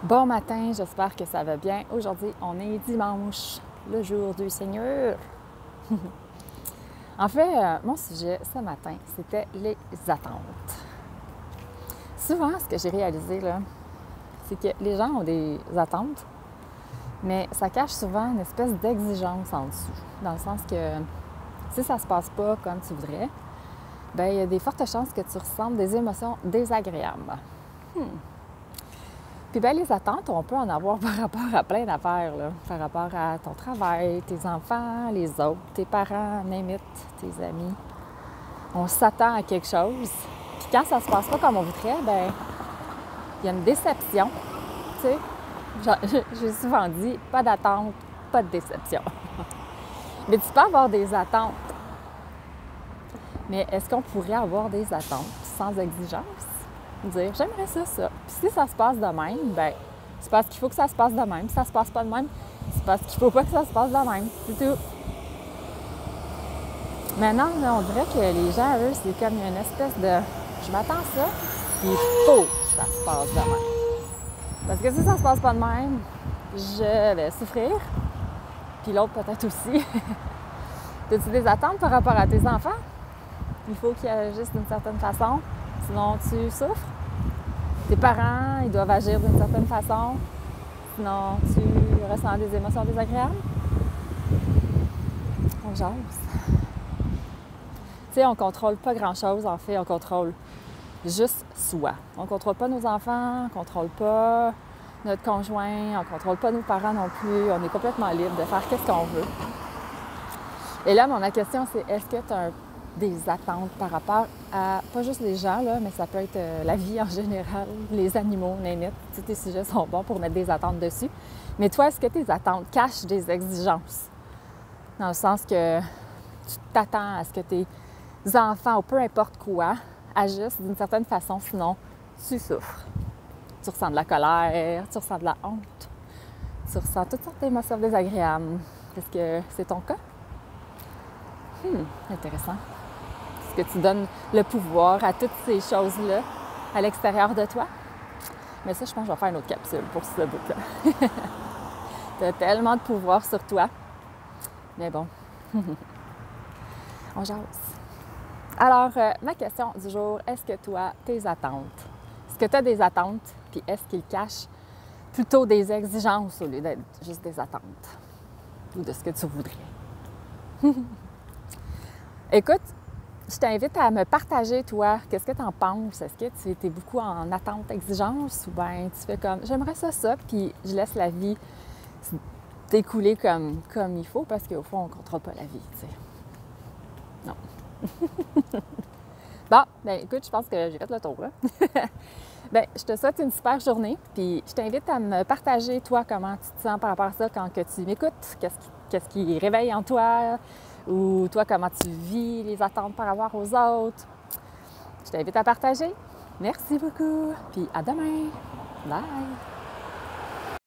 Bon matin, j'espère que ça va bien. Aujourd'hui, on est dimanche, le jour du Seigneur. En fait, mon sujet ce matin, c'était les attentes. Souvent, ce que j'ai réalisé, là, c'est que les gens ont des attentes, mais ça cache souvent une espèce d'exigence en dessous. Dans le sens que si ça se passe pas comme tu voudrais, bien, il y a des fortes chances que tu ressentes des émotions désagréables. Puis bien, les attentes, on peut en avoir par rapport à plein d'affaires, là. Par rapport à ton travail, tes enfants, les autres, tes parents, limite, tes amis. On s'attend à quelque chose. Puis quand ça se passe pas comme on voudrait, bien, il y a une déception. Tu sais, j'ai souvent dit, pas d'attente, pas de déception. Mais tu peux avoir des attentes. Mais est-ce qu'on pourrait avoir des attentes sans exigence? Dire j'aimerais ça. Puis si ça se passe de même, bien, c'est parce qu'il faut que ça se passe de même. Si ça se passe pas de même, c'est parce qu'il faut pas que ça se passe de même. C'est tout. Maintenant, là, on dirait que les gens, eux, c'est comme une espèce de je m'attends à ça, puis il faut que ça se passe de même. Parce que si ça se passe pas de même, je vais souffrir. Puis l'autre peut-être aussi. As-tu des attentes par rapport à tes enfants? Il faut qu'ils agissent d'une certaine façon, sinon tu souffres. Tes parents, ils doivent agir d'une certaine façon, sinon tu ressens des émotions désagréables. On jase. Tu sais, on ne contrôle pas grand-chose, en fait, on contrôle juste soi. On ne contrôle pas nos enfants, on ne contrôle pas notre conjoint, on ne contrôle pas nos parents non plus. On est complètement libre de faire ce qu'on veut. Et là, ma question, c'est est-ce que tu as des attentes par rapport à, pas juste les gens, là, mais ça peut être la vie en général, les animaux, les mythes. Tous tes sujets sont bons pour mettre des attentes dessus. Mais toi, est-ce que tes attentes cachent des exigences? Dans le sens que tu t'attends à ce que tes enfants, ou peu importe quoi, agissent d'une certaine façon, sinon tu souffres. Tu ressens de la colère, tu ressens de la honte, tu ressens toutes sortes d'émotions désagréables. Est-ce que c'est ton cas? Intéressant. Est-ce que tu donnes le pouvoir à toutes ces choses-là à l'extérieur de toi? Mais ça, je pense que je vais faire une autre capsule pour ce bout-là. Tu as tellement de pouvoir sur toi. Mais bon, on jase. Alors, ma question du jour, est-ce que toi, tes attentes, est-ce que tu as des attentes, puis est-ce qu'ils cachent plutôt des exigences au lieu d'être juste des attentes ou de ce que tu voudrais? Écoute, je t'invite à me partager, toi, qu'est-ce que tu en penses? Est-ce que tu es beaucoup en attente, exigence ou bien tu fais comme j'aimerais ça, puis je laisse la vie t'écouler comme il faut parce qu'au fond, on ne contrôle pas la vie, tu sais. Non. Bon, bien écoute, je pense que j'ai fait le tour, là. Bien, je te souhaite une super journée, puis je t'invite à me partager, toi, comment tu te sens par rapport à ça quand que tu m'écoutes, qu'est-ce qui réveille en toi, ou toi, comment tu vis les attentes par rapport aux autres. Je t'invite à partager. Merci beaucoup, puis à demain. Bye!